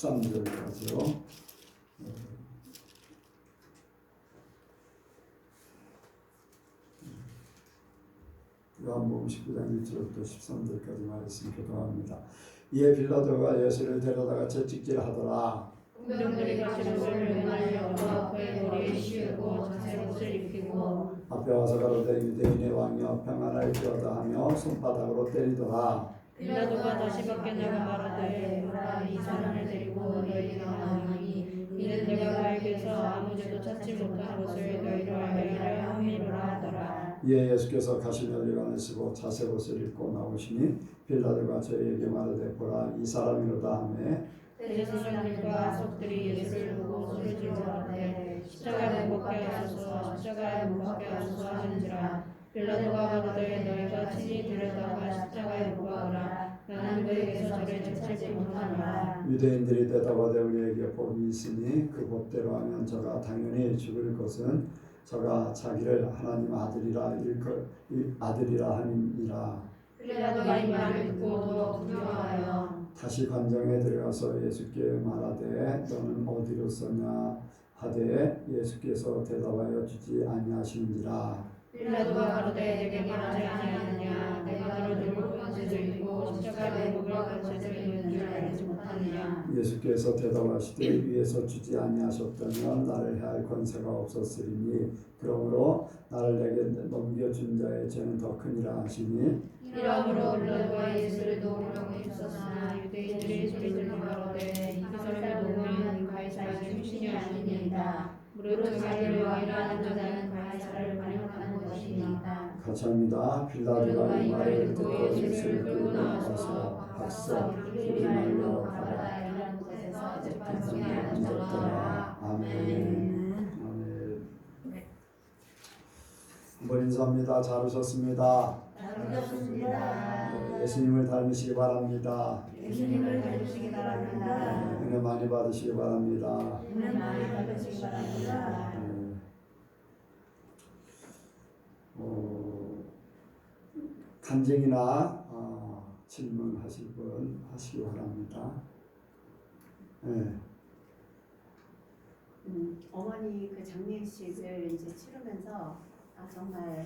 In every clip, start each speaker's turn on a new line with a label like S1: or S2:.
S1: 13절까지요. 요한복음 19장 1절부터 13절까지 말씀 교독합니다. 이에 빌라도가 예수를 데려다가 채찍질하더라.
S2: 군병들이 가시로를 매달려 그의 머리에 씌우고 자색옷을 입히고
S1: 앞에 와서 가로되 유대인의 왕이여 평안할지어다 하며 손바닥으로 때리더라.
S2: 빌라도가 다시 밖에 나가 말하되 보라 이 사람을 데리고 너희에게 나오니 이는 내가 그에게서 아무 죄도 찾지 못한 것을 너희로 알게 하려 함이로라 하더라.
S1: 이에 예수께서 가시면류관을 쓰고 자색옷을 입고 나오시니 빌라도가 저희에게 말하되 보라 이 사람이로다 하매
S2: 대제사장들과 석들이 예수를 보고 소리질러 가로되 십자가에 못 박게 하소서 십자가에 못 박게 하소서 하는지라. 빌라도가 가로되 너희가 친히 데려다가 십자가에 못 박으라. 나는 그에게서 저를 찾지 못하노라.
S1: 유대인들이 대답하되 우리에게 법이 있으니 그 법대로 하면 저가 당연히 죽을 것은 저가 자기를 하나님 아들이라 함이니라.
S2: 빌라도가 이 말을 듣고 더 두려워하여
S1: 다시 관정에 들어가서 예수께 말하되 너는 어디로 서냐 하되 예수께서 대답하여 주지 아니하시는지라.
S2: 빌라도가 가로되 내게 말하지 아니하느냐 내가 너를 들고 온 죄도 있고 십자가에 못 박은 죄도 있는 줄 알지 못하느냐.
S1: 예수께서 대답하시되 위에서 주지 아니하셨다면 나를 해할 권세가 없었으리니 그러므로 나를 내게 넘겨준 자의 죄는 더 크니라 하시니
S2: 이러므로 빌라도가 예수를 놓으려고 힘썼으나 유대인들이 소리질러 가로되 이 사람을 놓으면 가이사에게 충신이 아니니이다. 무릇 자기를 왕이라 하는 자는 가이사를 반역하는 것이니이다.
S1: 같이 합니다. 빌라도가 이 말을 듣고 예수를 끌고 나와서 박사 소리 말로 가라
S2: 이라는 곳에서 재판정에
S1: 앉았더라.
S2: 앉았더라.
S1: 아멘. 아멘. 한번 인사합니다. 잘 오셨습니다. 예수님을 닮으시기 바랍니다.
S2: 예수님을 닮으시기 바랍니다.
S1: 은혜 많이 받으시기 바랍니다.
S2: 은혜 많이 받으시기 바랍니다.
S1: 간증이나 질문하실 분 하시기 바랍니다. 네.
S3: 어머니 그 장례식을 이제 치르면서 정말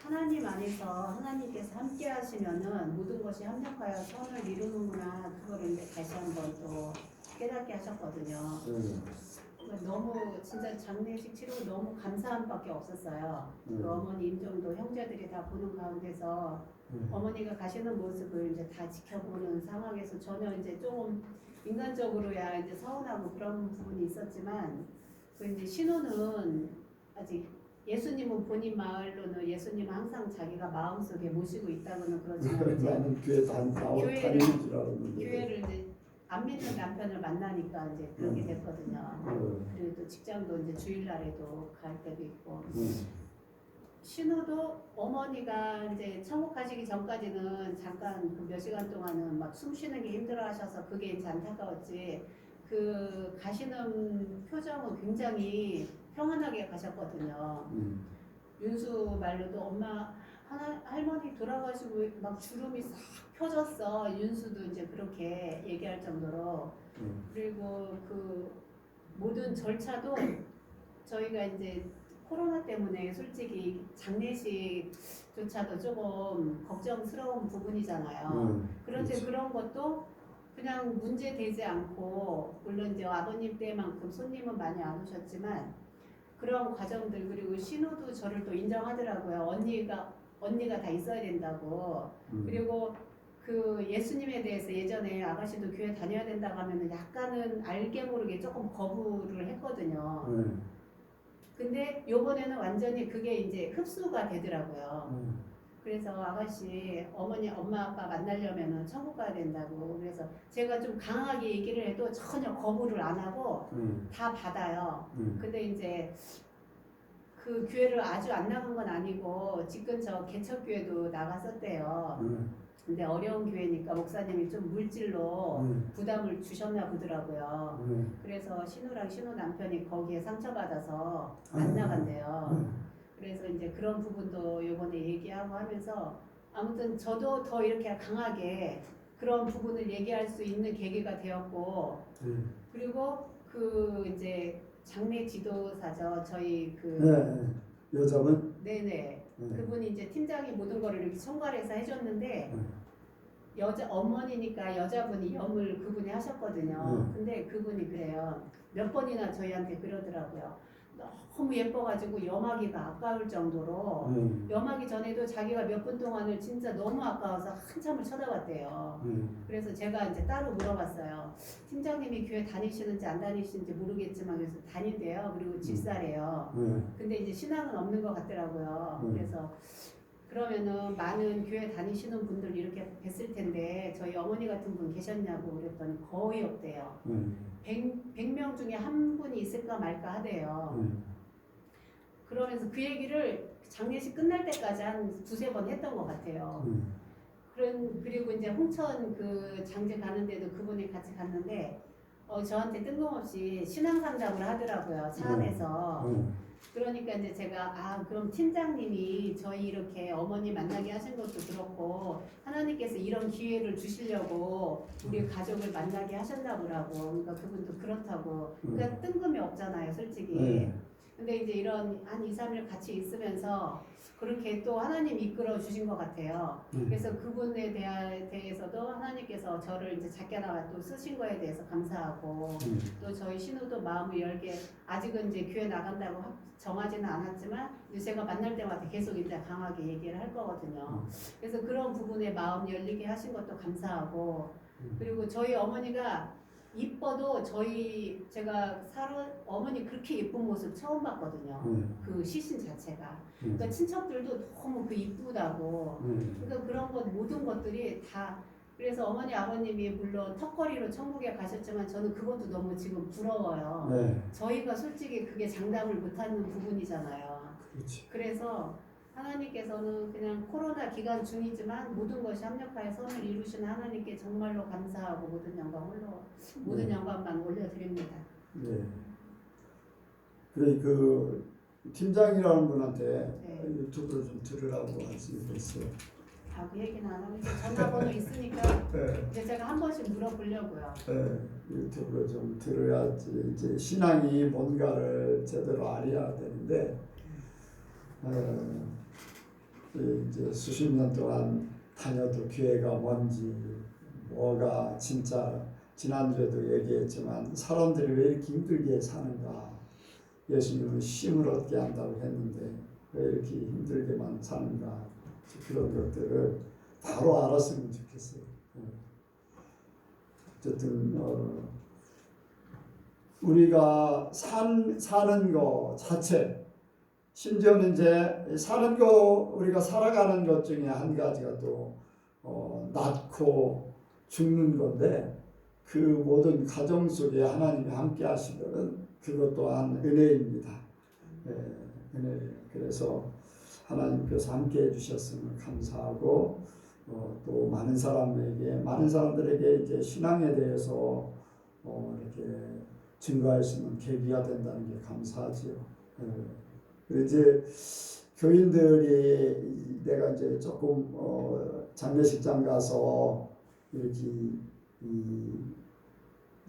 S3: 하나님 안에서 하나님께서 함께 하시면은 모든 것이 합력하여 선을 이루는구나 그거를 이제 다시 한번 또 깨닫게 하셨거든요. 너무 진짜 장례식 치르고 너무 감사함 밖에 없었어요. 그 어머니 임종도 형제들이 다 보는 가운데서 어머니가 가시는 모습을 이제 다 지켜보는 상황에서 전혀 이제 조금 인간적으로야 이제 서운하고 그런 부분이 있었지만 그 이제 신호는 아직 예수님은 본인 말로는 예수님은 항상 자기가 마음속에 모시고 있다고는 그러지만 이제
S1: 나는 교회 다니는 줄 알았는데
S3: 교회를 이제 안 믿는 남편을 만나니까 이제 그렇게 됐거든요. 그리고 또 직장도 이제 주일날에도 갈 때도 있고. 신우도 어머니가 이제 천국 가시기 전까지는 잠깐 그 몇 시간 동안은 막 숨 쉬는 게 힘들어하셔서 그게 이제 안타까웠지. 그 가시는 표정은 굉장히 평안하게 가셨거든요. 윤수 말로도 엄마 할머니 돌아가시고 막 주름이 싹 펴졌어. 윤수도 이제 그렇게 얘기할 정도로. 그리고 그 모든 절차도 저희가 이제 코로나 때문에 솔직히 장례식조차도 조금 걱정스러운 부분이잖아요. 그런데 그런 것도 그냥 문제되지 않고 물론 이제 아버님 때만큼 손님은 많이 안 오셨지만 그런 과정들 그리고 신우도 저를 또 인정하더라고요. 언니가 다 있어야 된다고. 그리고 그 예수님에 대해서 예전에 아가씨도 교회 다녀야 된다고 하면은 약간은 알게 모르게 조금 거부를 했거든요. 근데 요번에는 완전히 그게 이제 흡수가 되더라고요. 그래서 아가씨 엄마 아빠 만나려면은 천국 가야 된다고. 그래서 제가 좀 강하게 얘기를 해도 전혀 거부를 안 하고 다 받아요. 근데 이제 그 교회를 아주 안 나간 건 아니고 집 근처 개척교회도 나갔었대요. 근데 어려운 교회니까 목사님이 좀 물질로 부담을 주셨나 보더라고요. 그래서 신우랑 신우 남편이 거기에 상처받아서 안 나간대요. 그래서 이제 그런 부분도 요번에 얘기하고 하면서 아무튼 저도 더 이렇게 강하게 그런 부분을 얘기할 수 있는 계기가 되었고 그리고 그 이제 장례 지도사죠. 저희 그
S1: 여자분?
S3: 네네. 그분이 이제 팀장이 모든 거를 이렇게 총괄해서 해줬는데 여자 어머니니까 여자분이 염을 그분이 하셨거든요. 근데 그분이 그래요. 몇 번이나 저희한테 그러더라고요. 너무 예뻐가지고 염하기가 아까울 정도로 염하기 전에도 자기가 몇 분 동안을 진짜 너무 아까워서 한참을 쳐다봤대요. 그래서 제가 이제 따로 물어봤어요. 팀장님이 교회 다니시는지 안 다니시는지 모르겠지만 그래서 다닌대요. 그리고 집사래요. 근데 이제 신앙은 없는 것 같더라고요. 그래서 그러면은 많은 교회 다니시는 분들 이렇게 뵀을 텐데 저희 어머니 같은 분 계셨냐고 그랬더니 거의 없대요. 100명 중에 한 분이 있을까 말까 하대요. 그러면서 그 얘기를 장례식 끝날 때까지 한 두세 번 했던 것 같아요. 그리고 이제 홍천 그 장제 가는데도 그분이 같이 갔는데 저한테 뜬금없이 신앙 상담을 하더라고요. 차 안에서. 그러니까 이제 제가 그럼 팀장님이 저희 이렇게 어머니 만나게 하신 것도 그렇고 하나님께서 이런 기회를 주시려고 우리 가족을 만나게 하셨나 보라고. 그러니까 그분도 그렇다고. 그러니까 뜬금이 없잖아요, 솔직히. 근데 이제 이런 한 2, 3일 같이 있으면서 그렇게 또 하나님 이끌어 주신 것 같아요. 그래서 그분에 대해서도 하나님께서 저를 이제 작게나마 또 쓰신 거에 대해서 감사하고 또 저희 신우도 마음을 열게 아직은 이제 교회 나간다고 정하지는 않았지만 이제 제가 만날 때마다 계속 이제 강하게 얘기를 할 거거든요. 그래서 그런 부분에 마음 열리게 하신 것도 감사하고 그리고 저희 어머니가 이뻐도 제가 어머니 그렇게 예쁜 모습 처음 봤거든요. 그 시신 자체가. 그러니까 친척들도 너무 그 이쁘다고. 그러니까 그런 것 모든 것들이 다. 그래서 어머니 아버님이 물론 턱걸이로 천국에 가셨지만 저는 그것도 너무 지금 부러워요. 저희가 솔직히 그게 장담을 못하는 부분이잖아요.
S1: 그렇지.
S3: 그래서 하나님께서는 그냥 코로나 기간 중이지만 모든 것이 합력하여 선을 이루시는 하나님께 정말로 감사하고 모든 영광만 올려드립니다.
S1: 네. 그래 그 팀장이라는 분한테 유튜브를 좀 들으라고 말씀드렸어요.
S3: 그 얘기는 안 하고 전화번호 있으니까 이제 제가 한 번씩 물어보려고요.
S1: 유튜브를 좀 들어야지 이제 신앙이 뭔가를 제대로 알아야 되는데 이제 수십 년 동안 다녀도 교회가 뭔지 뭐가 진짜 지난주에도 얘기했지만 사람들이 왜 이렇게 힘들게 사는가. 예수님은 쉼을 얻게 한다고 했는데 왜 이렇게 힘들게만 사는가. 그런 것들을 바로 알았으면 좋겠어요. 어쨌든 우리가 사는 거 자체 심지어는 이제 사는 거 우리가 살아가는 것 중에 한 가지가 또 낳고 죽는 건데 그 모든 가정 속에 하나님이 함께 하시는 그것 또한 은혜입니다. 은혜예요. 그래서 하나님께서 함께 해주셨음을 감사하고 또 많은 사람들에게 이제 신앙에 대해서 이렇게 증거할 수 있는 계기가 된다는 게 감사하지요. 이제 교인들이 내가 이제 조금 장례식장 가서 이렇게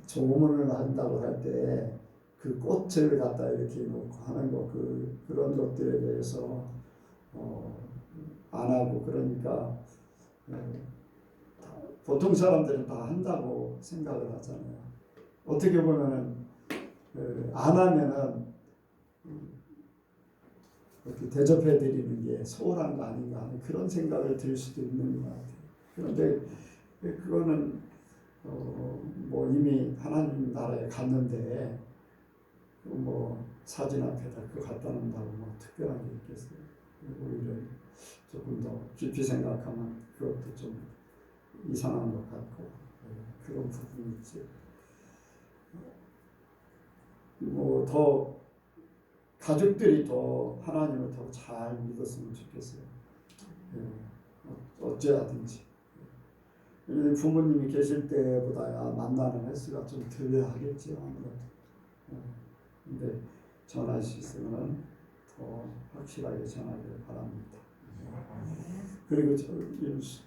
S1: 조문을 한다고 할 때 그 꽃을 갖다 이렇게 놓고 하는 거 그런 것들에 대해서 안 하고 그러니까 보통 사람들은 다 한다고 생각을 하잖아요. 어떻게 보면은 안 하면은 이렇게 대접해 드리는 게 소홀한 거 아닌가 하는 그런 생각을 들 수도 있는 것 같아요. 그런데 그거는 뭐 이미 하나님 나라에 갔는데 뭐 사진 앞에다 그거 갖다 놓는다고 뭐 특별한 게 있겠어요. 오히려 조금 더 깊이 생각하면 그것도 좀 이상한 것 같고 그런 부분이 있지. 뭐 더 가족들이 더 하나님을 더 잘 믿었으면 좋겠어요. 어찌하든지. 부모님이 계실 때보다야 만나는 횟수가 좀 덜 하겠죠. 아무래도. 근데 전할 수 있으면 더 확실하게 전하기를 바랍니다. 그리고 윤수.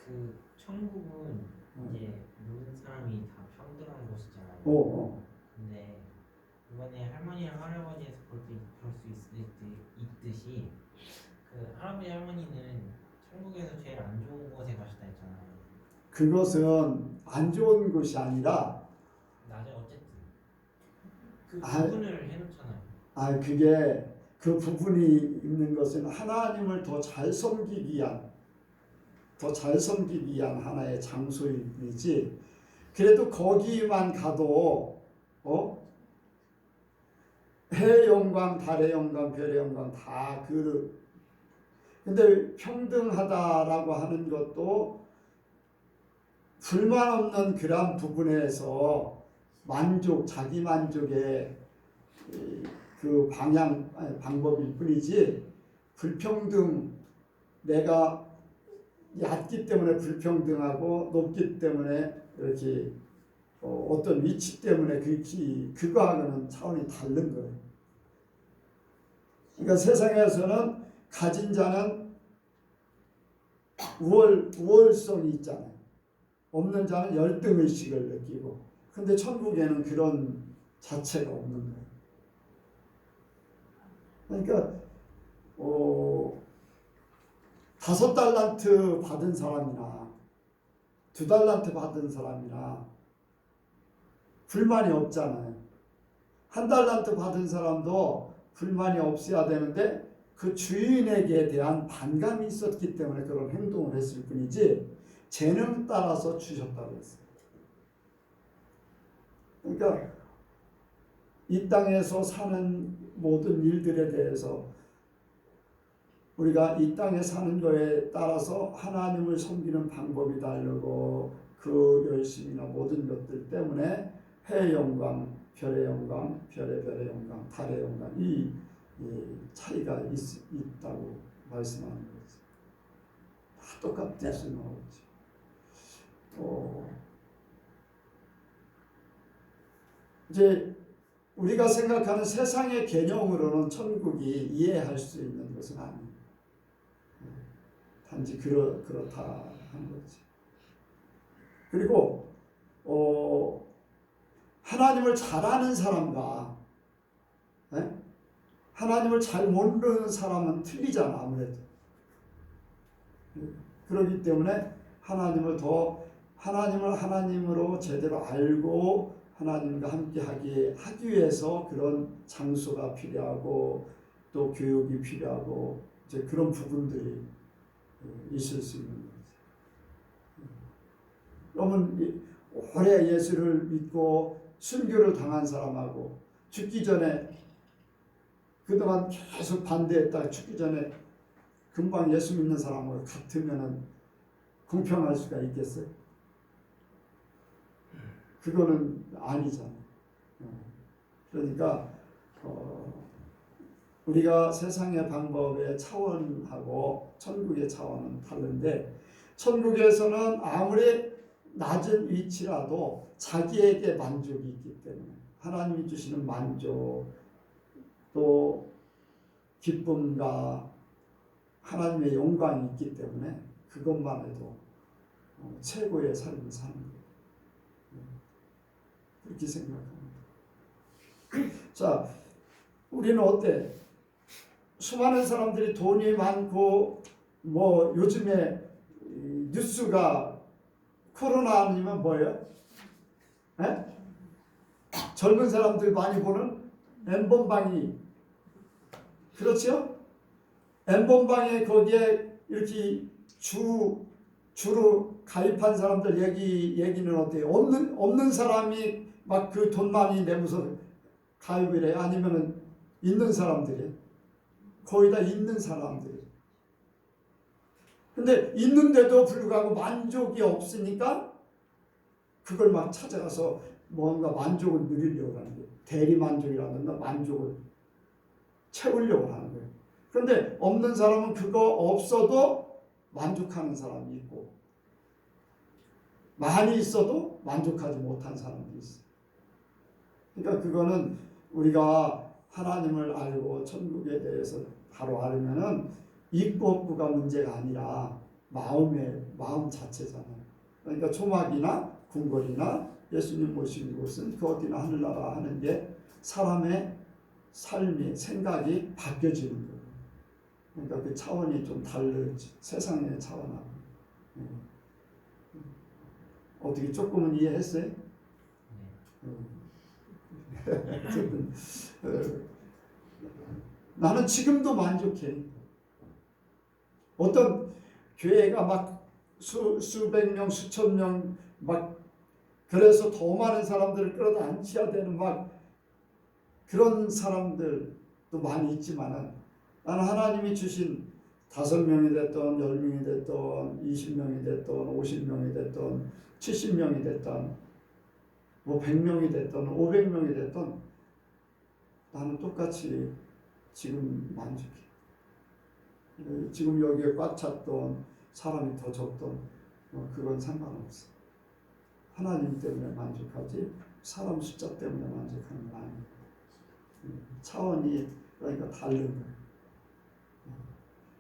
S4: 그 천국은 이제 모든 사람이 다 평등한 곳이잖아요. 근데 이번에 할머니랑 할아버지에서 있듯이 그 할아버지 할머니는 천국에서 제일 안 좋은 곳에 가셨다 했잖아요.
S1: 그것은 안 좋은 것이 아니라
S4: 낮에 어쨌든 그
S1: 아,
S4: 부분을 해놓잖아요.
S1: 그게 그 부분이 있는 것은 하나님을 더 잘 섬기기 위한 하나의 장소일 뿐이지. 그래도 거기만 가도 해의 영광, 달의 영광, 별의 영광 다 근데 평등하다라고 하는 것도 불만 없는 그런 부분에서 자기 만족의 그 방법일 뿐이지, 불평등, 내가 얕기 때문에 불평등하고 높기 때문에 이렇게 어떤 위치 때문에 그거하고는 차원이 다른 거예요. 그러니까 세상에서는 가진 자는 우월성이 있잖아요. 없는 자는 열등의식을 느끼고. 근데 천국에는 그런 자체가 없는 거예요. 그러니까 5달란트 받은 사람이나 2달란트 받은 사람이나 불만이 없잖아요. 1달란트 받은 사람도 불만이 없어야 되는데 그 주인에게 대한 반감이 있었기 때문에 그런 행동을 했을 뿐이지, 재능 따라서 주셨다고 했어요. 그러니까 이 땅에서 사는 모든 일들에 대해서 우리가 이 땅에 사는 거에 따라서 하나님을 섬기는 방법이 다르고, 그 열심이나 모든 것들 때문에 해의 영광, 별의 영광, 별의 영광, 달의 영광, 이 차이가 있다고 말씀하는 거죠. 다 똑같을 수는 없지. 이제 우리가 생각하는 세상의 개념으로는 천국이 이해할 수 있는 것은 아니에요. 단지 그렇다 한 거지. 그리고 하나님을 잘 아는 사람과 하나님을 잘 모르는 사람은 틀리잖아, 아무래도. 그렇기 때문에 하나님을 하나님으로 제대로 알고 하나님과 함께 하기 위해서 그런 장소가 필요하고, 또 교육이 필요하고, 이제 그런 부분들이 있을 수 있는 거지. 그러면 오래 예수를 믿고 순교를 당한 사람하고 죽기 전에 그동안 계속 반대했다가 죽기 전에 금방 예수 믿는 사람하고 같으면은 공평할 수가 있겠어요? 그거는 아니잖아요. 그러니까 우리가 세상의 방법의 차원하고 천국의 차원은 다른데, 천국에서는 아무리 낮은 위치라도 자기에게 만족이 있기 때문에, 하나님이 주시는 만족, 또 기쁨과 하나님의 영광이 있기 때문에 그것만 해도 최고의 삶을 사는 거예요. 그렇게 생각합니다. 자, 우리는 어때? 수많은 사람들이 돈이 많고, 요즘에 뉴스가 코로나 아니면 뭐예요? 젊은 사람들 많이 보는 엠번방이, 그렇죠? 엠번방에 거기에 이렇게 주로 가입한 사람들 얘기는 어때요? 없는 사람이 막 그 돈 많이 내면서 가입을 해요? 아니면은 있는 사람들이? 거의 다 있는 사람들이. 근데 있는데도 불구하고 만족이 없으니까 그걸 막 찾아가서 뭔가 만족을 누리려고 하는 거예요. 대리 만족이라든가 만족을 채우려고 하는 거예요. 그런데 없는 사람은 그거 없어도 만족하는 사람이 있고, 많이 있어도 만족하지 못한 사람도 있어요. 그러니까 그거는 우리가 하나님을 알고 천국에 대해서 바로 알으면은 있고 없고가 문제가 아니라 마음 자체잖아요. 그러니까 초막이나 궁궐이나 예수님 모신 곳은 그 어디나 하늘나라 하는 게 사람의 삶이 생각이 바뀌어지는 거예요. 그러니까 그 차원이 좀 다르지. 세상의 차원하고. 어떻게 조금은 이해했어요? 어쨌든 나는 지금도 만족해. 어떤 교회가 막 수백 명, 수천 명 막 그래서 더 많은 사람들을 끌어다 앉혀야 되는 막 그런 사람들도 많이 있지만은 나는 하나님이 주신 5명이 됐던 10명이 됐던 20명이 됐던 50명이 됐던 70명이 됐던 뭐 100명이 됐던 500명이 됐던 나는 똑같이 지금 만족해. 지금 여기에 꽉 찼던 사람이 더 적던 그건 상관없어. 하나님 때문에 만족하지 사람 숫자 때문에 만족하는 건 아니에요. 차원이 그러니까 다른 거예요.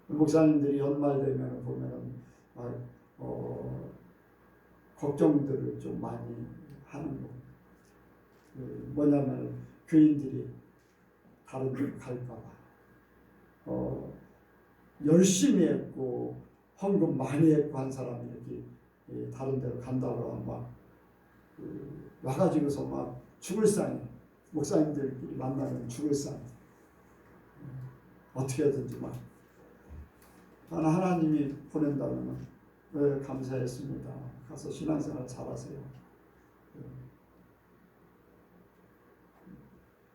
S1: 목사님들이 연말 되면 보면은 걱정들을 좀 많이 하는 거예요. 뭐냐면 교인들이 다른 데로 갈까봐 열심히 했고 헌금 많이 했고 한 사람이 이렇게 다른 데로 간다고 하면 막 와가지고서 막 죽을 상해. 목사님들끼리 만나면 죽을 상해. 어떻게 하든지 막 나는 하나님이 보낸다면 감사했습니다. 가서 신앙생활 잘하세요.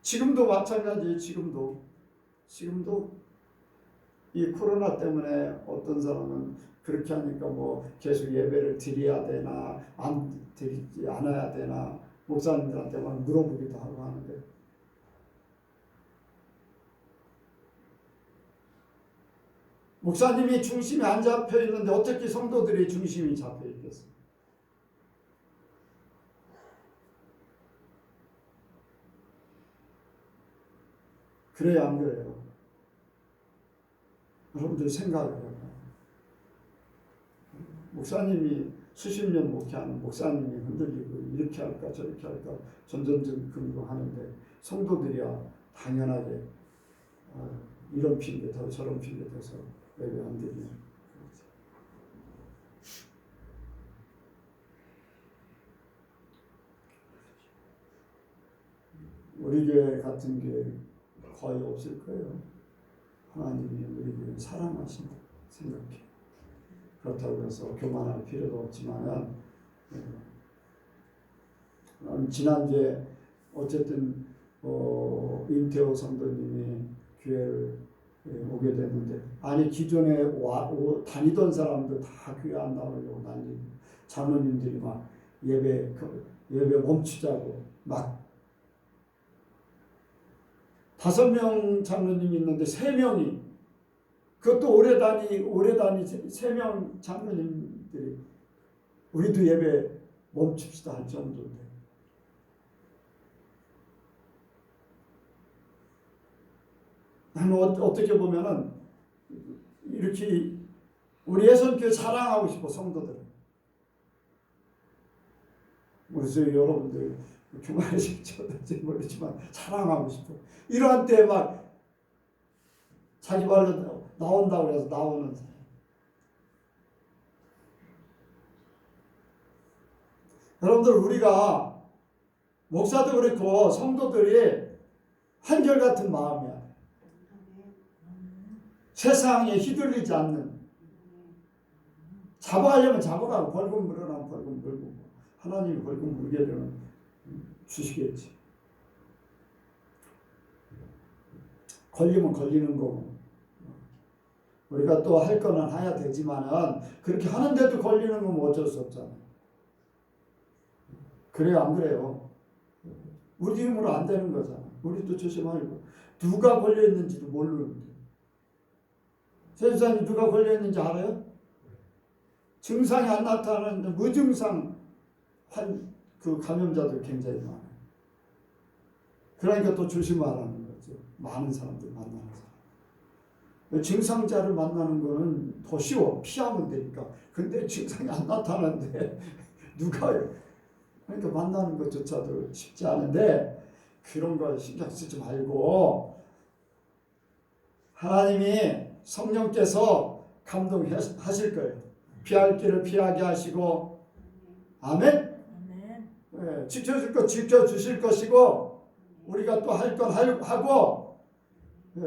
S1: 지금도 마찬가지. 지금도 이 코로나 때문에 어떤 사람은 그렇게 하니까 뭐 계속 예배를 드려야 되나 안 드리지 않아야 되나 목사님들한테 막 물어보기도 하고 하는데 목사님이 중심이 안 잡혀 있는데 어떻게 성도들이 중심이 잡혀 있겠어요? 그래요, 안 그래요? 여러분들 생각을 해요. 목사님이 수십 년 목회하는 목사님이 흔들리고 이렇게 할까 저렇게 할까 전전긍긍하는데 성도들이야 당연하게 이런 핑계 더 저런 핑계 대서 예배 안 드리는 우리 교회 같은 게 거의 없을 거예요. 하나님이 우리 교회 사랑하신다 생각해. 그렇다고 해서 교만할 필요도 없지만은 지난주에 어쨌든 임태호 성도님이 교회를 오게 됐는데 아니 기존에 다니던 사람도 다 교회 안 나오려고 난리. 장로님들이 막 예배 멈추자고 막 5명 장로님이 있는데 3명이 그것도 오래 다니 3명 장로님들이 우리도 예배 멈춥시다 할 정도인데 나는 어떻게 보면은 이렇게 우리 예선교회 자랑하고 싶어 성도들. 그래서 여러분들 교만하실지 어떨지 모르지만 자랑하고 싶어. 이러한 때 막 자기 말로 나온다고 해서 나오는 사람. 여러분들 우리가 목사도 그렇고 성도들이 한결같은 마음이야. 세상에 휘둘리지 않는. 잡아가려면 잡아가고 벌금 물으라면 벌금 물고 하나님이 벌금 물게 되면 주시겠지. 걸리면 걸리는 거고 우리가 또 할 거는 해야 되지만은 그렇게 하는데도 걸리는 건 어쩔 수 없잖아요. 그래요, 안 그래요? 우리 힘으로 안 되는 거잖아. 우리도 조심하고 누가 걸려 있는지도 모르는데. 세상에 누가 걸려 있는지 알아요? 증상이 안 나타나는데 무증상 그 감염자들 굉장히 많아요. 그러니까 또 조심하라는 거죠. 많은 사람들 만나는 사람. 증상자를 만나는 거는 더 쉬워. 피하면 되니까. 근데 증상이 안 나타나는데 누가 그러니까 만나는 것조차도 쉽지 않은데 그런 거 신경 쓰지 말고 하나님이 성령께서 감동하실 거예요. 피할 길을 피하게 하시고 아멘. 예, 지켜줄 것 지켜주실 것이고 우리가 또 할 건 하고 예,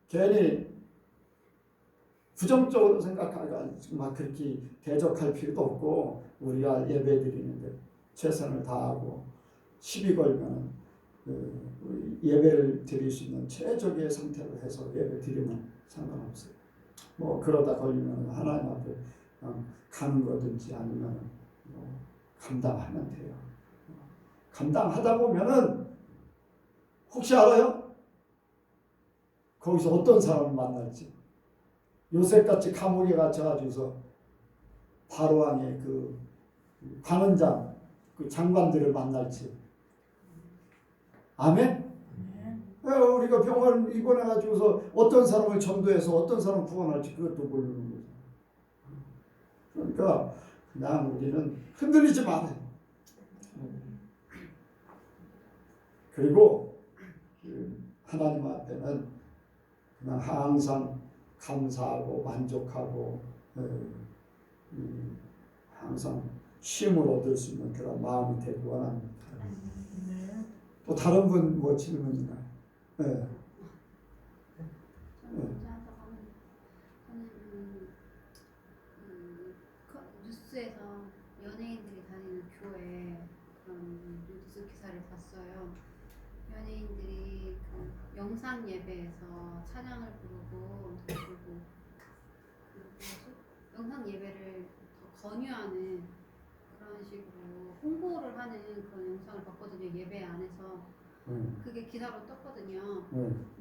S1: 괜히 부정적으로 생각하고 막 그렇게 대적할 필요도 없고 우리가 예배 드리는데 최선을 다하고 시비 걸면 예배를 드릴 수 있는 최적의 상태로 해서 예배 드리면 상관없어요. 뭐 그러다 걸리면 하나님 앞에 가는 거든지 아니면 감당하면 돼요. 감당하다 보면은 혹시 알아요? 거기서 어떤 사람을 만날지. 요셉같이 감옥에 갇혀가지고서 바로왕의 그 관원장, 그 장관들을 만날지. 아멘? 우리가 병원 입원해가지고서 어떤 사람을 전도해서 어떤 사람 구원할지 그것도 모르는 거죠. 그러니까 그냥 우리는 흔들리지 말아요. 그리고 하나님 앞에는 그냥 항상 감사하고 만족하고 항상 쉼을 얻을 수 있는 그런 마음이 되기 원합니다. 또 다른 분 뭐 질문 있나요? 네.
S5: 뉴스에서 연예인들이 다니는 교회 그런 뉴스 기사를 봤어요. 연예인들이 그 영상 예배에서 찬양을 부르고 그리고 영상 예배를 더 권유하는 그런 식으로 홍보를 하는 그런 영상을 봤거든요. 예배 안에서 그게 기사로 떴거든요.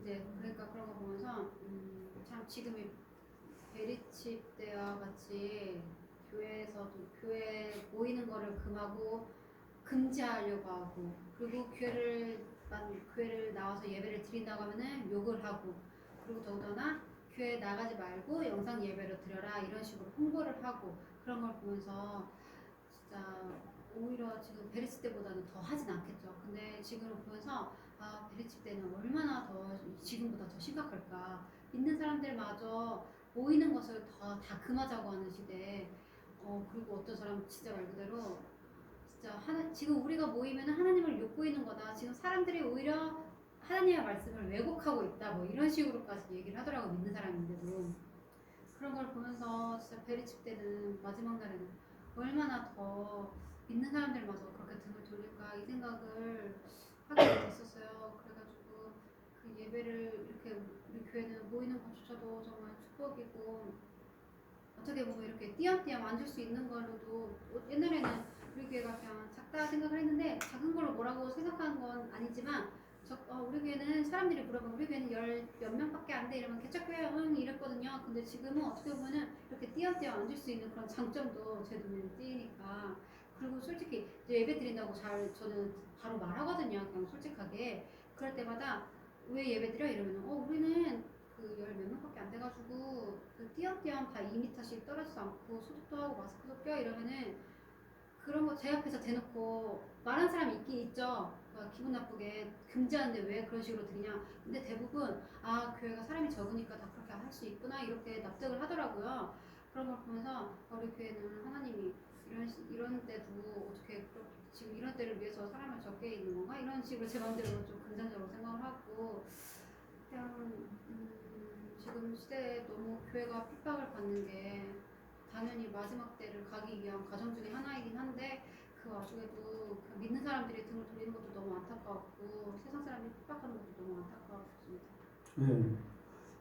S5: 이제 그러니까 그런 거 보면서 참 지금의 베리칩 때와 같이 교회에서도 교회 모이는 거를 금지하려고 하고 그리고 교회를 나와서 예배를 드린다고 하면은 욕을 하고 그리고 더군다나 교회 나가지 말고 영상 예배로 드려라 이런 식으로 홍보를 하고 그런 걸 보면서 진짜 오히려 지금 베리칩 때보다는 더 하진 않겠죠. 근데 지금을 보면서 베리칩 때는 얼마나 더 지금보다 더 심각할까. 믿는 사람들마저 모이는 것을 다 금하자고 하는 시대에 그리고 어떤 사람 진짜 말 그대로 진짜 지금 우리가 모이면 하나님을 욕보이는 거다. 지금 사람들이 오히려 하나님의 말씀을 왜곡하고 있다. 뭐 이런 식으로까지 얘기를 하더라고 믿는 사람인데도 그런 걸 보면서 진짜 베리칩 때는 마지막 날에는 얼마나 더 믿는 사람들마저 그렇게 등을 돌릴까 이 생각을 하게 됐었어요. 그래가지고 그 예배를 이렇게 우리 교회는 모이는 것조차도 정말 축복이고 어떻게 보면 이렇게 띄엄띄엄 앉을 수 있는 걸로도 옛날에는 우리 교회가 그냥 작다 생각을 했는데 작은 걸로 뭐라고 생각하는 건 아니지만 우리 교회는 사람들이 물어보면 우리 교회는 몇 명밖에 안 돼 이러면 개척교회 이랬거든요. 근데 지금은 어떻게 보면은 이렇게 띄엄띄엄 앉을 수 있는 그런 장점도 제 눈에 띄니까 그리고 솔직히 이제 예배 드린다고 저는 바로 말하거든요. 그냥 솔직하게 그럴 때마다 왜 예배 드려 이러면 우리는 그 열 몇 명밖에 안 돼가지고 그 띄엄띄엄 다 2m씩 떨어지지 않고 소독도 하고 마스크도 껴 이러면은 그런 거 제 앞에서 대놓고 말한 사람이 있긴 있죠. 기분 나쁘게 금지하는데 왜 그런 식으로 드리냐. 근데 대부분 교회가 사람이 적으니까 다 그렇게 할 수 있구나 이렇게 납득을 하더라고요. 그런 걸 보면서 우리 교회는 하나님이 이런 때도 어떻게 지금 이런 때를 위해서 사람을 적게 있는 건가 이런 식으로 제 마음대로 좀 긍정적으로 생각을 하고 그냥 지금 시대에 너무 교회가 핍박을 받는 게 당연히 마지막 때를 가기 위한 과정 중에 하나이긴 한데 그 와중에도 그 믿는 사람들이 등을 돌리는 것도 너무 안타까웠고 세상 사람들이 핍박하는 것도 너무 안타까웠습니다.
S1: 네.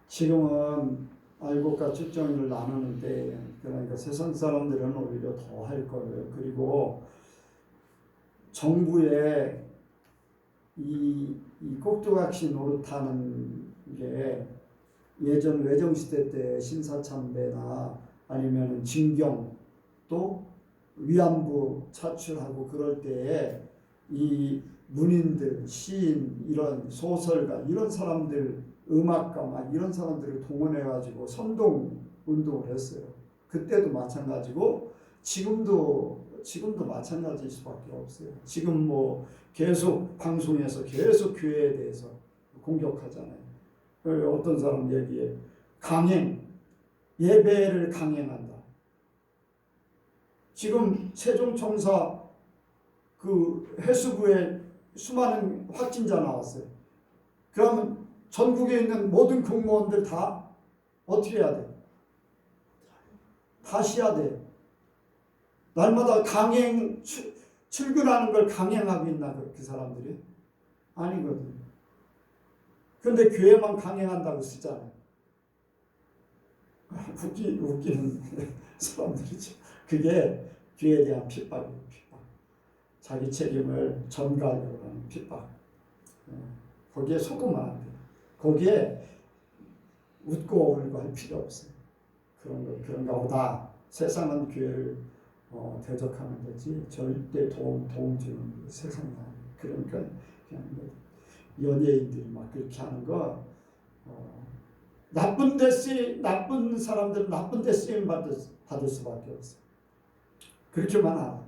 S1: 지금은 알곡과 측정을 나누는데 그러니까 세상 사람들은 오히려 더 할 거예요. 그리고 정부의 이 꼭두각시 노릇하는 게 예전 외정시대 때 신사참배나 아니면 징경 또 위안부 차출하고 그럴 때에 이 문인들, 시인, 이런 소설가, 이런 사람들, 음악가 막 이런 사람들을 동원해 가지고 선동 운동을 했어요. 그때도 마찬가지고 지금도 마찬가지일 수밖에 없어요. 지금 뭐 계속 방송에서 계속 교회에 대해서 공격하잖아요. 어떤 사람 얘기에 강행, 예배를 강행한다. 지금 세종청사 그 해수부에 수많은 확진자 나왔어요. 그러면 전국에 있는 모든 공무원들 다 어떻게 해야 돼? 다 쉬어야 돼. 날마다 강행 출근하는 걸 강행하고 있나 그 사람들이? 아니거든. 그런데 교회만 강행한다고 쓰잖아요. 웃기는 사람들이죠. 그게 교회에 대한 핍박이에요. 핍박. 자기 책임을 전가하려고 하는 핍박. 거기에 속으면 안 돼요. 거기에 웃고 울고 할 필요 없어요. 그런가 보다. 세상은 교회를 대적하는 거지 절대 도움 주는 세상이 아니에요. 그러니까 그냥 연예인들이 막 그렇게 하는 거 나쁜 사람들은 나쁜 데 쓰임 받을 수밖에 없어요. 그렇게만 알아.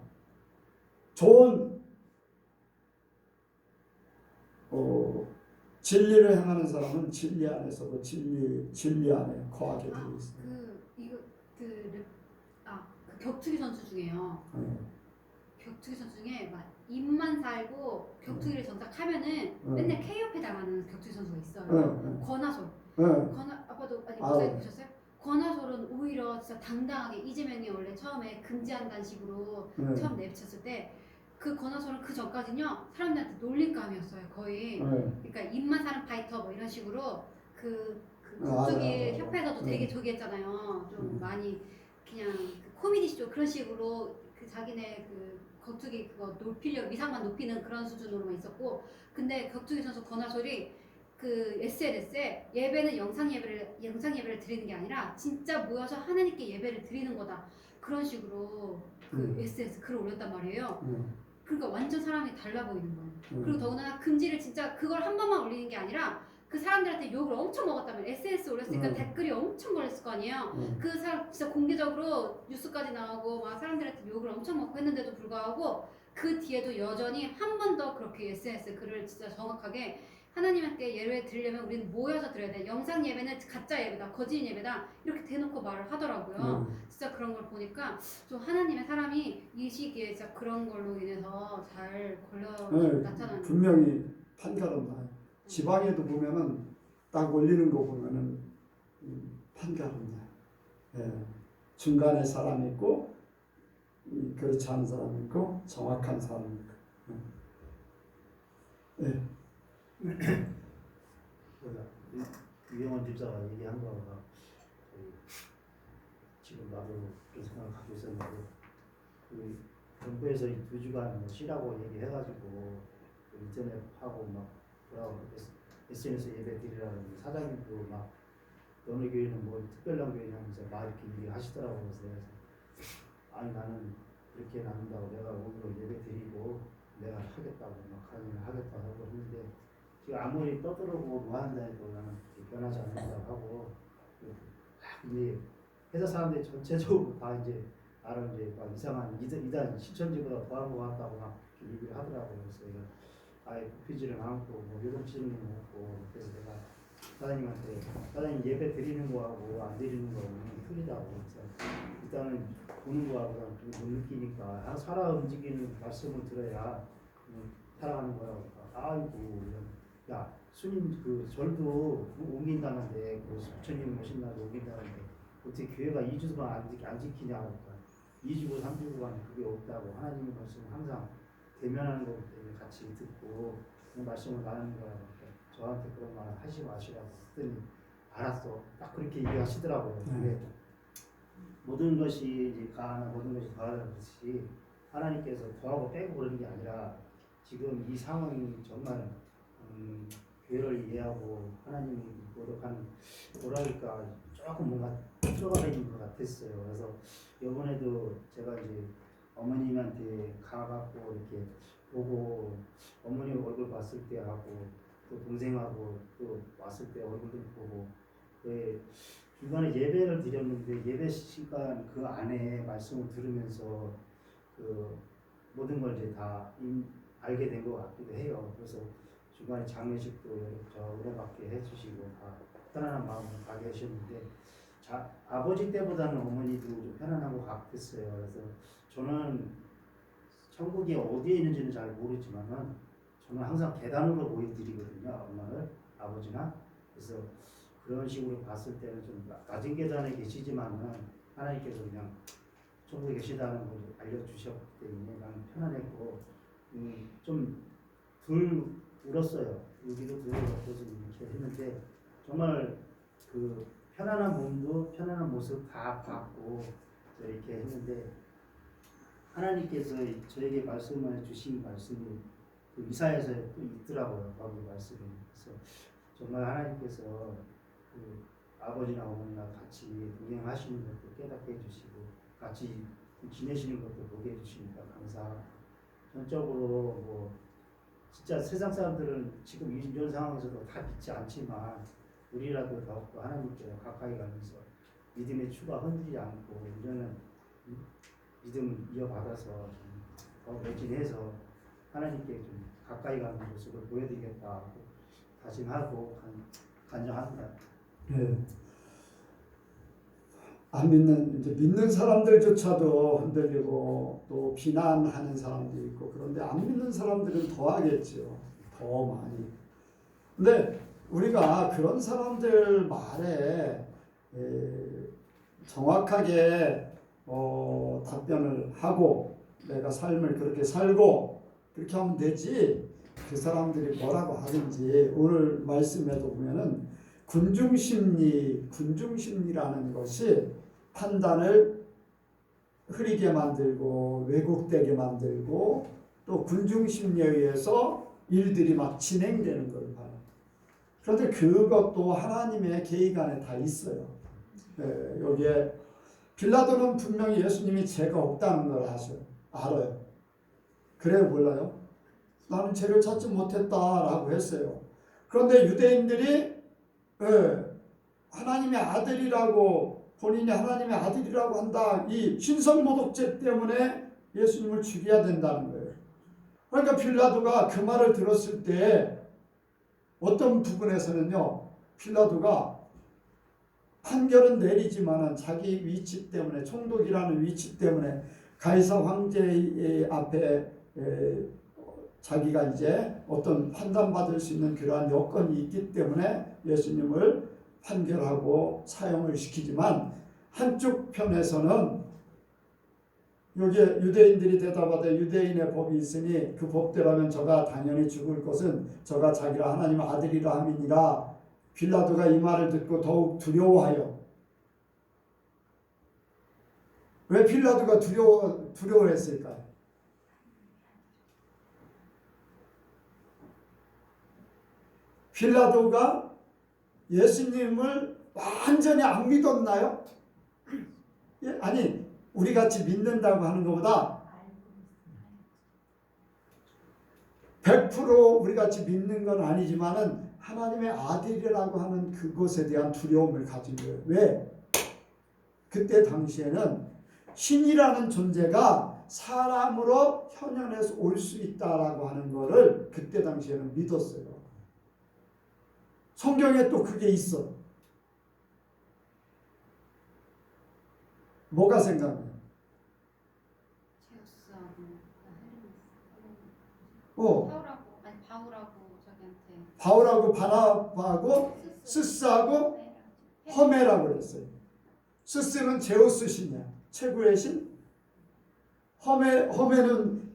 S1: 좋은 진리를 행하는 사람은 진리 안에서도 진리 안에 거하게 되어 있어요.
S5: 그 격투기 선수 중에요. 격투기 선수 중에 막 입만 살고 격투기를 전tak하면은 맨날 KO 당하는 격투기 선수가 있어요. 권하솔. 아빠도 아직 목사님 보셨어요? 권하솔은 오히려 진짜 당당하게 이재명이 원래 처음에 금지한다는 식으로 처음 내비쳤을 때 그 권하솔은 그 전까지는요 사람들한테 놀림감이었어요 거의. 그러니까 입만 사는 파이터 뭐 이런 식으로 그 격투기 협회에서도 되게 저기 했잖아요. 좀 많이 그냥 그 코미디쇼 그런 식으로 그 자기네 그 격투기 그거 높이려 위상만 높이는 그런 수준으로만 있었고, 근데 격투기 선수 권하솔이 그 SNS에 예배는 영상 예배를 드리는 게 아니라 진짜 모여서 하나님께 예배를 드리는 거다 그런 식으로 그 SNS 글을 올렸단 말이에요. 그러니까 완전 사람이 달라 보이는 거예요. 그리고 더군다나 금지를 진짜 그걸 한 번만 올리는 게 아니라 그 사람들한테 욕을 엄청 먹었다면 SNS 올렸으니까 댓글이 엄청 걸렸을 거 아니에요. 그 사람 진짜 공개적으로 뉴스까지 나오고 막 사람들한테 욕을 엄청 먹고 했는데도 불구하고 그 뒤에도 여전히 한 번 더 그렇게 SNS 글을 진짜 정확하게 하나님한테 예배 드리려면 우리는 모여서 드려야 돼. 영상 예배는 가짜 예배다, 거짓 예배다 이렇게 대놓고 말을 하더라고요. 진짜 그런 걸 보니까 좀 하나님의 사람이 이 시기에 진짜 그런 걸로 인해서 잘 걸려 나타나는.
S1: 분명히 판가름 나요. 지방에도 보면은 딱 올리는 거 보면은 판가름 나요. 예. 중간에 사람 있고 그렇지 않은 사람 있고 정확한 사람 있고. 예.
S6: 유영원 집사가 얘기한 거가 지금 나도 그런 생각을 갖고 있었는데 그 정부에서 2주간 쉬라고 얘기해가지고 인터넷하고 막 뭐라고 SNS 예배 드리라는 사장님도 막 너네 교회는 뭐 특별한 교회냐면서 막 이렇게 얘기하시더라고요. 그래서 아니 나는 그렇게 나눈다고 내가 오늘 예배 드리고 내가 하겠다고 막 강연을 하겠다고 하고 했는데 지금 아무리 떠들고 뭐 한다 해도 나는 변하지 않는다고 하고 이제 회사 사람들이 전체적으로 다 이제 나를 이제 막 이상한 이단 신천지보다 더한 것 같다고 막 얘기를 하더라고요. 그래서 내가 아예 굽히지를 않고 뭐 요동치는 건 없고 그래서 내가 사장님 예배 드리는 거하고 안 드리는 거하고 틀리다고 그래서 일단은 보는 거하고 좀 느끼니까 살아 움직이는 말씀을 들어야 살아가는 거라고. 아이고 야 스님 그 절도 옮긴다는데 그 부처님 모신 날도 옮긴다는데 어떻게 교회가 2주 동안 안 지키냐 하니까 2주고 3주고간 그게 없다고 하나님의 말씀을 항상 대면하는 거기 때문에 같이 듣고 그 말씀을 나누는 거라고 저한테 그런 말 하지 마시라고 했더니 알았어 딱 그렇게 얘기하시더라고요. 근데 모든 것이 이제 가하나 모든 것이 더하다는 것이 하나님께서 더하고 빼고 그러는 게 아니라 지금 이 상황이 정말 교회를 이해하고 하나님이 노력하는 뭐랄까 조금 뭔가 들어가 있는 것 같았어요. 그래서 이번에도 제가 이제 어머님한테 가갖고 이렇게 보고 어머니 얼굴 봤을 때 하고 또 동생하고 또 왔을 때 얼굴도 보고 왜 중간에 예배를 드렸는데 예배 시간 그 안에 말씀을 들으면서 그 모든 걸 이제 다 알게 된 것 같기도 해요. 그래서 중간에 장례식도 저 은혜받게 해주시고 다 편안한 마음으로 가게 하셨는데 아버지 때보다는 어머니도 좀 편안한 것 같았어요. 그래서 저는 천국이 어디에 있는지는 잘 모르지만은 저는 항상 계단으로 보여드리거든요. 엄마를 아버지나 그래서 그런 식으로 봤을 때는 좀 낮은 계단에 계시지만은 하나님께서 그냥 천국에 계시다는 걸 알려주셨기 때문에 나는 편안했고 좀 덜 울었어요. 여기도 덜 울었고 좀 이렇게 했는데 정말 그 편안한 몸도 편안한 모습 다 봤고 이렇게 했는데 하나님께서 저에게 말씀을 주신 말씀이 그 이사야서 또 있더라고요. 거기 말씀이. 그래서 정말 하나님께서 그 아버지나 어머니나 같이 동행하시는 것도 깨닫게 해주시고 같이 지내시는 것도 보게 해주시니까 감사하고 전적으로 뭐 진짜 세상 사람들은 지금 이런 상황에서도 다 믿지 않지만 우리라도 더욱더 하나님께 가까이 가면서 믿음의 추가 흔들리지 않고 이제는 믿음을 이어받아서 더 매진해서 하나님께 좀 가까이 가는 모습을 보여드리겠다 다짐하고 간증합니다.
S1: 네. 안 믿는 이제 믿는 사람들조차도 흔들리고 또 비난하는 사람도 있고 그런데 안 믿는 사람들은 더 하겠죠. 더 많이. 근데 우리가 그런 사람들 말에 정확하게 답변을 하고 내가 삶을 그렇게 살고 그렇게 하면 되지. 그 사람들이 뭐라고 하든지 오늘 말씀에도 보면은 군중심리라는 것이 판단을 흐리게 만들고 왜곡되게 만들고 또 군중심리에 의해서 일들이 막 진행되는 걸 봐요. 그런데 그것도 하나님의 계획 안에 다 있어요. 여기에 빌라도는 분명히 예수님이 죄가 없다는 걸 알아요. 그래 몰라요? 나는 죄를 찾지 못했다라고 했어요. 그런데 유대인들이 하나님의 아들이라고 본인이 하나님의 아들이라고 한다. 이 신성모독죄 때문에 예수님을 죽여야 된다는 거예요. 그러니까 빌라도가 그 말을 들었을 때 어떤 부분에서는요. 빌라도가 판결은 내리지만은 자기 위치 때문에 총독이라는 위치 때문에 가이사 황제 앞에 자기가 이제 어떤 판단받을 수 있는 그러한 여건이 있기 때문에 예수님을 판결하고 사형을 시키지만 한쪽 편에서는 여기에 유대인들이 대답하되 유대인의 법이 있으니 그 법대로면 저가 당연히 죽을 것은 저가 자기가 하나님의 아들이라 함이니라. 빌라도가 이 말을 듣고 더욱 두려워하여. 왜 빌라도가 두려워했을까요? 빌라도가 예수님을 완전히 안 믿었나요? 아니 우리같이 믿는다고 하는 것보다 100% 우리같이 믿는 건 아니지만은 하나님의 아들이라고 하는 그것에 대한 두려움을 가진 거예요. 왜? 그때 당시에는 신이라는 존재가 사람으로 현현해서 올 수 있다라고 하는 것을 그때 당시에는 믿었어요. 성경에 또 그게 있어. 뭐가 생각나요? 바울하고 바나바하고 스스하고 허메라고 그랬어요. 스스는 제우스 신이야. 최고의 신. 허메는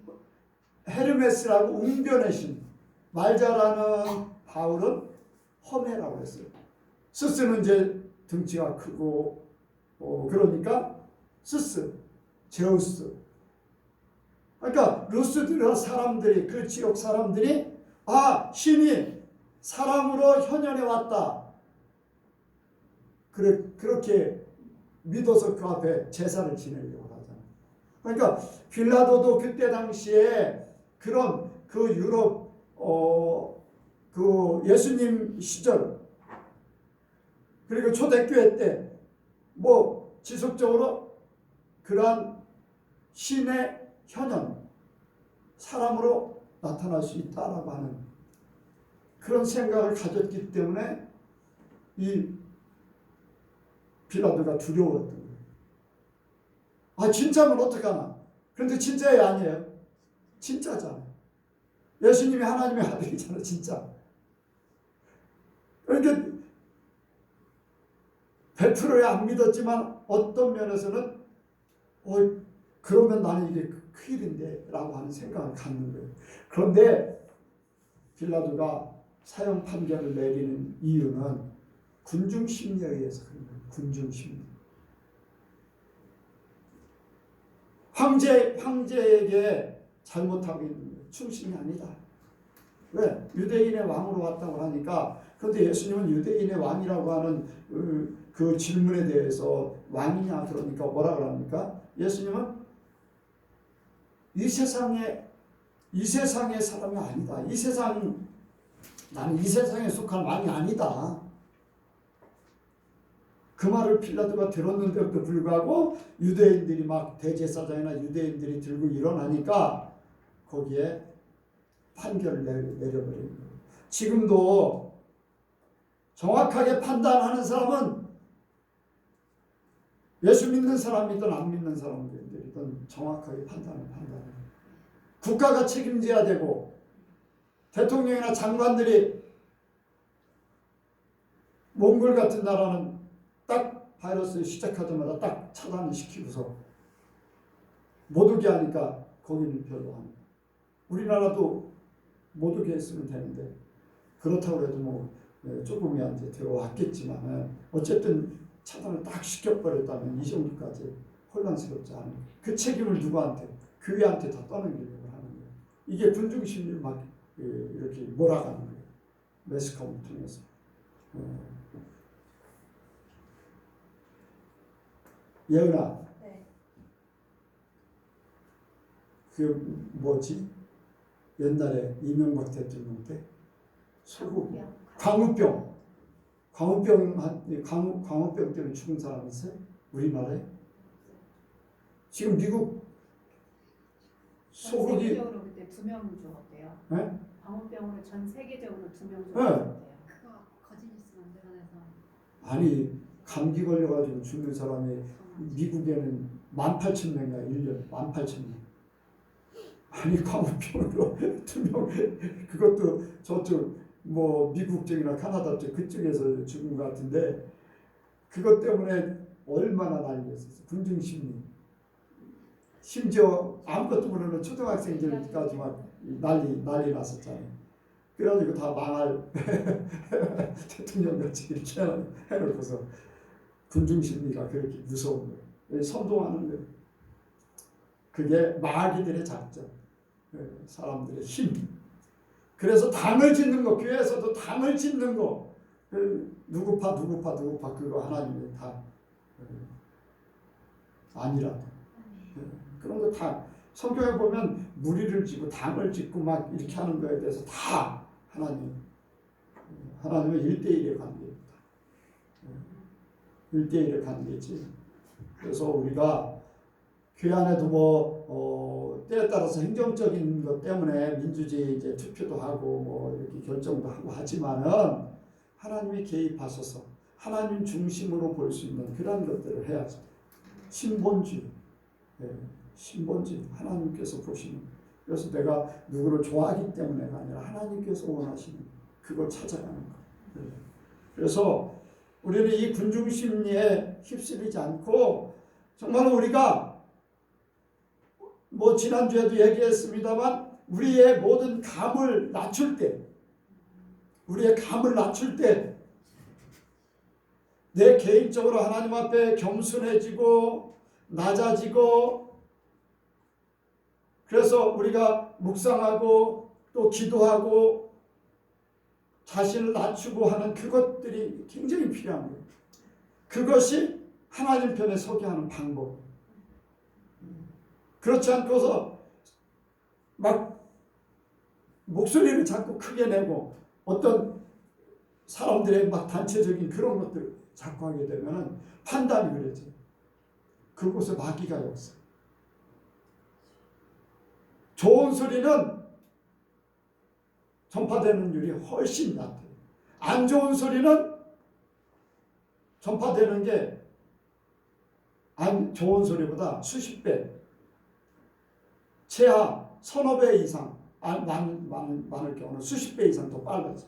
S1: 헤르메스라고 웅변의 신. 말 잘하는 바울은 허메라고 했어요. 스스는 이제 등치가 크고 그러니까 스스, 제우스. 그러니까 루스드라 사람들이 그 지역 사람들이 신이 사람으로 현현해 왔다. 그렇게 믿어서 그 앞에 제사를 지내려고 하잖아요. 그러니까 빌라도도 그때 당시에 그런 그 유럽 그 예수님 시절 그리고 초대교회 때 뭐 지속적으로 그러한 신의 현현 사람으로 나타날 수 있다라고 하는 그런 생각을 가졌기 때문에 이 빌라도가 두려웠던 거예요. 아 진짜면 어떡하나. 그런데 진짜야 아니에요. 진짜잖아요. 예수님이 하나님의 아들이잖아요. 진짜. 그러니까 100%에 안 믿었지만 어떤 면에서는 그러면 나는 이게 큰일인데 라고 하는 생각을 갖는 거예요. 그런데 빌라도가 사형 판결을 내리는 이유는 군중 심리에 의해서 그런 거예요. 군중 심리. 황제에게 잘못하고 있는 거예요. 충신이 아니다. 왜? 유대인의 왕으로 왔다고 하니까. 그런데 예수님은 유대인의 왕이라고 하는 그 질문에 대해서 왕이냐 그러니까 뭐라 그럽니까? 예수님은 이 세상의 사람이 아니다. 나는 이 세상에 속한 왕이 아니다. 그 말을 빌라도가 들었는데도 불구하고 유대인들이 막 대제사장이나 유대인들이 들고 일어나니까 거기에 판결을 내려버리는 거예요. 지금도 정확하게 판단하는 사람은 예수 믿는 사람이든 안 믿는 사람들이든 정확하게 판단해요. 국가가 책임져야 되고 대통령이나 장관들이 몽골 같은 나라는 딱 바이러스 시작하자마자 딱 차단을 시키고서 못 오게 하니까 거기는 별로 안 해요. 우리나라도 못 오게 했으면 되는데 그렇다고 해도 뭐 조금이야 이제 들어왔겠지만 어쨌든 차단을 딱 시켜버렸다면 이 정도까지 혼란스럽지 않은 그 책임을 누구한테 교회한테 다 떠넘기려고 하는 거예요. 이게 군중심리를 막 이렇게 몰아가는 거예요. 매스컴을 통해서. 예은아,
S3: 네.
S1: 그 뭐지? 옛날에 이명박 대통령 때 소고기 광우병 때문에 죽은 사람 있어요? 우리나라에? 지금 미국 소고기
S3: 세계적으로 그때 2명 죽었대요.
S1: 네?
S3: 광우병으로 전 세계적으로 2명
S1: 네.
S3: 죽었대요.
S5: 그거 거짓 뉴스 만들어내서
S1: 아니 감기 걸려가지고 죽는 사람이 미국에는 18,000명이야 1년 18,000명. 아니 광우병으로 2명 그것도 저쪽 뭐 미국 쪽이나 카나다 쪽 그쪽에서 죽은 것 같은데 그것 때문에 얼마나 난리였었어. 군중심리. 심지어 아무것도 모르는 초등학생들까지 막 난리 났었잖아요. 그래가지고 다 망할 대통령같이 이렇게 해놓고서 군중심리가 그렇게 무서운 거예요. 선동하는 거예요. 그게 마귀들의 작전, 사람들의 힘. 그래서 당을 짓는 거, 교회에서도 당을 짓는 거, 누구파 그거 하나님의 다 아니라도 그런 거 다 성경에 보면 무리를 짓고 당을 짓고 막 이렇게 하는 거에 대해서 다 하나님의 1대1의 관계입니다. 1대1의 관계지. 그래서 우리가 교회 안에도 때에 따라서 행정적인 것 때문에 민주주의 이제 투표도 하고 뭐 이렇게 결정도 하고 하지만은 하나님이 개입하셔서 하나님 중심으로 볼 수 있는 그런 것들을 해야죠. 신본주의, 신본주의 하나님께서 보시는. 그래서 내가 누구를 좋아하기 때문에가 아니라 하나님께서 원하시는 그걸 찾아가는 거. 그래서 우리는 이 군중심리에 휩쓸리지 않고 정말 우리가 뭐 지난주에도 얘기했습니다만 우리의 모든 감을 낮출 때 내 개인적으로 하나님 앞에 겸손해지고 낮아지고 그래서 우리가 묵상하고 또 기도하고 자신을 낮추고 하는 그것들이 굉장히 필요한 거예요. 그것이 하나님 편에 서게 하는 방법. 그렇지 않고서 막 목소리를 자꾸 크게 내고 어떤 사람들의 막 단체적인 그런 것들 자꾸 하게 되면은 판단이 그래져. 그곳에 마귀가 없어. 좋은 소리는 전파되는 율이 훨씬 낮아요. 안 좋은 소리는 전파되는 게 안 좋은 소리보다 수십 배, 최하 서너 배 이상 많을 경우는 수십 배 이상 더 빨라져.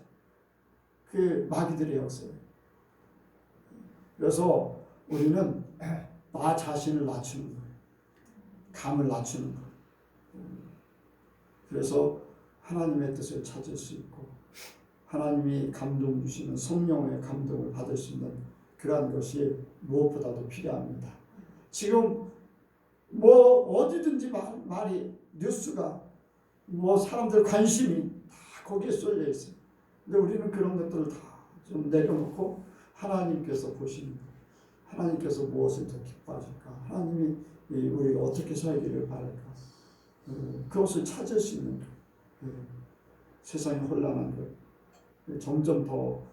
S1: 그 마귀들의 역사예요. 그래서 우리는 나 자신을 낮추는 거예요. 감을 낮추는 거예요. 그래서 하나님의 뜻을 찾을 수 있고 하나님이 감동 주시는 성령의 감동을 받을 수 있는 그러한 것이 무엇보다도 필요합니다. 지금 뭐 어디든지 말이 뉴스가 뭐 사람들 관심이 다 거기에 쏠려 있어요. 근데 우리는 그런 것들을 다 좀 내려놓고 하나님께서 보시는 것, 하나님께서 무엇을 더 기뻐하실까, 하나님이 우리가 어떻게 살기를 바랄까, 그것을 찾을 수 있는 것. 세상이 혼란한 것, 점점 더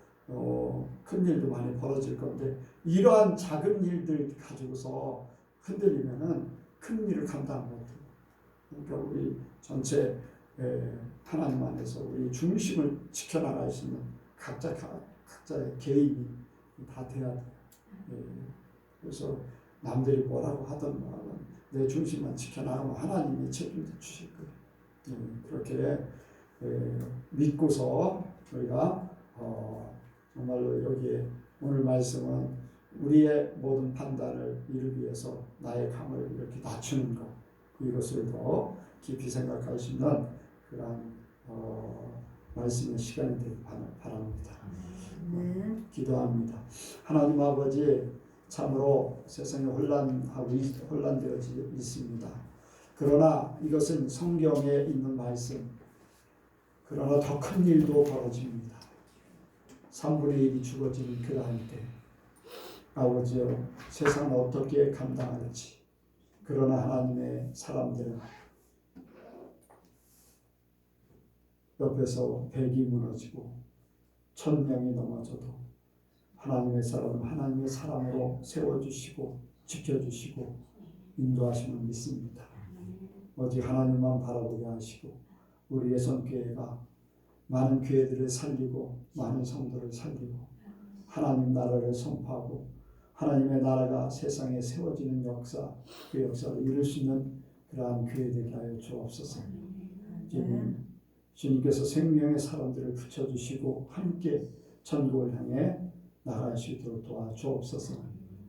S1: 큰 일도 많이 벌어질 건데 이러한 작은 일들 가지고서 흔들리면은 큰 일을 감당 못해요. 그러니까 우리 전체 하나님 안에서 우리 중심을 지켜나갈 수 있는 각자의 개인이 다 돼야 돼요. 그래서 남들이 뭐라고 하든 내 중심만 지켜나가면 하나님이 책임져 주실 거예요. 그렇게 믿고서 우리가 정말로 여기에 오늘 말씀은 우리의 모든 판단을 이루기 위해서 나의 감을 이렇게 낮추는 것, 이것을 더 깊이 생각할 수 있는 그런 말씀의 시간이 되길 바랍니다. 기도합니다. 하나님 아버지, 참으로 세상이 혼란되어 있습니다. 그러나 이것은 성경에 있는 말씀, 그러나 더 큰 일도 벌어집니다. 3분의 1이 죽어지는 그러한 때 아버지여, 세상을 어떻게 감당할지, 그러나 하나님의 사람들은 옆에서 벽이 무너지고 1000명이 넘어져도 하나님의 사람은 하나님의 사람으로 세워주시고 지켜주시고 인도하심을 믿습니다. 오직 하나님만 바라보게 하시고 우리의 선교회가 많은 교회들을 살리고 많은 성도를 살리고 하나님 나라를 선포하고 하나님의 나라가 세상에 세워지는 역사, 그 역사를 이룰 수 있는 그러한 교회되게 하여 주옵소서. 주님께서 생명의 사람들을 붙여주시고 함께 천국을 향해 나갈 수 있도록 도와주옵소서.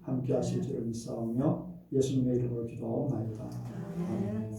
S1: 함께 하실 줄을 믿사오며 예수님의 이름으로 기도하옵나이다. 아멘.